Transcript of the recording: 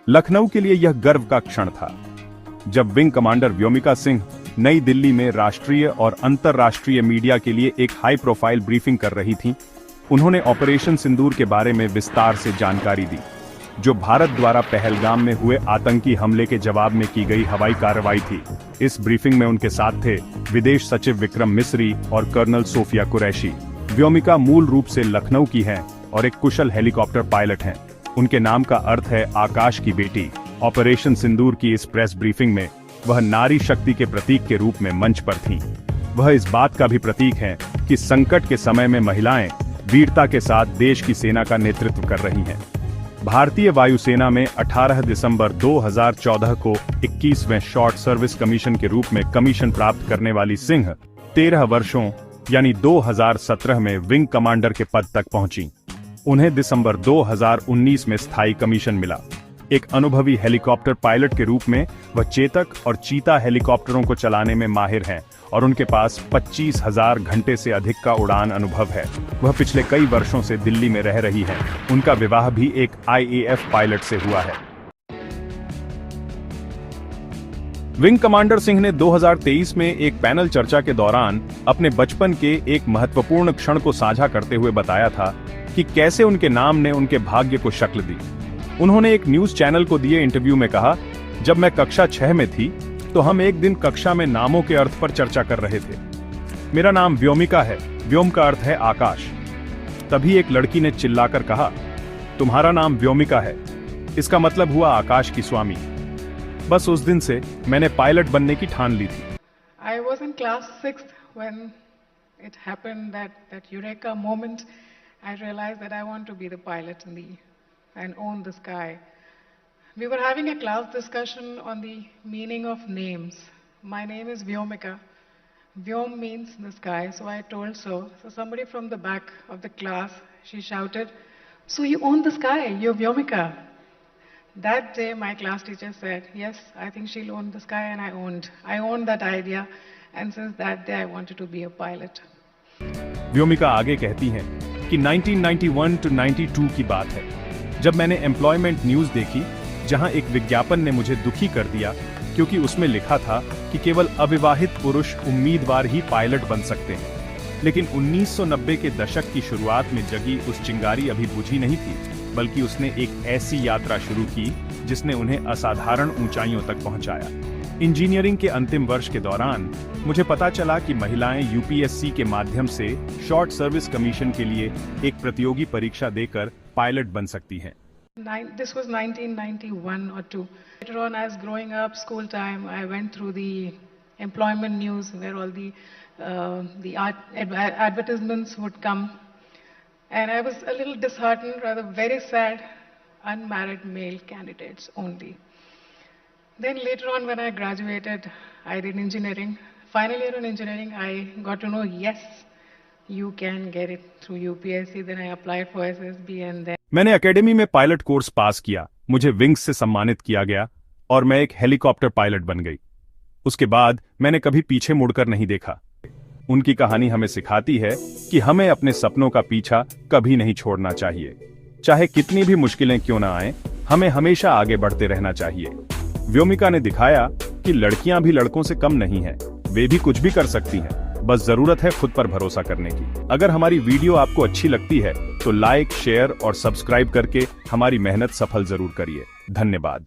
लखनऊ के लिए यह गर्व का क्षण था जब विंग कमांडर व्योमिका सिंह नई दिल्ली में राष्ट्रीय और अंतर्राष्ट्रीय मीडिया के लिए एक हाई प्रोफाइल ब्रीफिंग कर रही थीं। उन्होंने ऑपरेशन सिंदूर के बारे में विस्तार से जानकारी दी, जो भारत द्वारा पहलगाम में हुए आतंकी हमले के जवाब में की गई हवाई कार्रवाई थी। इस ब्रीफिंग में उनके साथ थे विदेश सचिव विक्रम मिस्री और कर्नल सोफिया कुरैशी। व्योमिका मूल रूप से लखनऊ की हैं और एक कुशल हेलीकॉप्टर पायलट हैं। उनके नाम का अर्थ है आकाश की बेटी। ऑपरेशन सिंदूर की इस प्रेस ब्रीफिंग में वह नारी शक्ति के प्रतीक के रूप में मंच पर थीं। वह इस बात का भी प्रतीक हैं कि संकट के समय में महिलाएं वीरता के साथ देश की सेना का नेतृत्व कर रही हैं। भारतीय वायुसेना में 18 दिसंबर 2014 को 21वें शॉर्ट सर्विस कमीशन के रूप में कमीशन प्राप्त करने वाली सिंह 13 वर्षों यानी 2017 में विंग कमांडर के पद तक पहुंची। उन्हें दिसंबर 2019 में स्थायी कमीशन मिला। एक अनुभवी हेलीकॉप्टर पायलट के रूप में वह चेतक और चीता हेलीकॉप्टरों को चलाने में माहिर हैं और उनके पास 25,000 घंटे से अधिक का उड़ान अनुभव है। वह पिछले कई वर्षों से दिल्ली में रह रही हैं। उनका विवाह भी एक IAF पायलट से हुआ है। विंग कमांडर सिंह ने 2023 में एक पैनल चर्चा के दौरान अपने बचपन के एक महत्वपूर्ण क्षण को साझा करते हुए बताया था कि कैसे उनके नाम ने उनके भाग्य को शक्ल दी। उन्होंने एक न्यूज चैनल को दिए इंटरव्यू में कहा, जब मैं कक्षा 6 में थी तो हम एक दिन कक्षा में नामों के अर्थ पर चर्चा कर रहे थे। मेरा नाम व्योमिका है। व्योम का अर्थ है आकाश। तभी एक लड़की ने चिल्लाकर कहा, तुम्हारा नाम व्योमिका है, इसका मतलब हुआ आकाश की स्वामी। बस उस दिन से मैंने पायलट बनने की ठान ली थी। I was in class 6th when it happened that eureka moment. I realized that I want to be the pilot and own the sky. We were having a class discussion on the meaning of names. My name is Vyomika. Vyom means the sky, so I told so. So somebody from the back of the class, she shouted, so you own the sky, you're Vyomika. That day my class teacher said, yes, I think she'll own the sky, and I owned that idea, and since that day I wanted to be a pilot. Vyomika आगे कहती हैं कि 1991 to 92 की बात है, जब मैंने employment news देखी, जहां एक विज्ञापन ने मुझे दुखी कर दिया क्योंकि उसमें लिखा था कि केवल अविवाहित पुरुष उम्मीदवार ही पायलट बन सकते हैं। लेकिन 1990 के दशक की शुरुआत में जगी उस चिंगारी अभी बुझी नहीं थी, बल्कि उसने एक ऐसी यात्रा शुरू की जिसने उन्हें असाधारण ऊंचाइयों तक पहुंचाया। इंजीनियरिंग के अंतिम वर्ष के दौरान मुझे पता चला कि महिलाएं UPSC के माध्यम से शॉर्ट सर्विस कमीशन के लिए एक प्रतियोगी परीक्षा देकर पायलट बन सकती हैं। This was 1991 or 2. Later on, as growing up, school time, I went through the employment news where all the advertisements would come, and I was a little disheartened, rather very sad, unmarried male candidates only. Then later on, when I graduated, I did engineering. Final year in engineering, I got to know, yes, you can get it through UPSC. Then I applied for SSB and then मैंने academy में pilot course pass किया, मुझे wings से सम्मानित किया गया और मैं एक हेलीकॉप्टर पायलट बन गई। उसके बाद मैंने कभी पीछे मुड़कर नहीं देखा। उनकी कहानी हमें सिखाती है कि हमें अपने सपनों का पीछा कभी नहीं छोड़ना चाहिए। चाहे कितनी भी मुश्किलें क्यों ना आए, हमें हमेशा आगे बढ़ते रहना चाहिए। व्योमिका ने दिखाया कि लड़कियां भी लड़कों से कम नहीं हैं, वे भी कुछ भी कर सकती हैं, बस जरूरत है खुद पर भरोसा करने की। अगर हमारी वीडियो आपको अच्छी लगती है तो लाइक, शेयर और सब्सक्राइब करके हमारी मेहनत सफल जरूर करिए। धन्यवाद।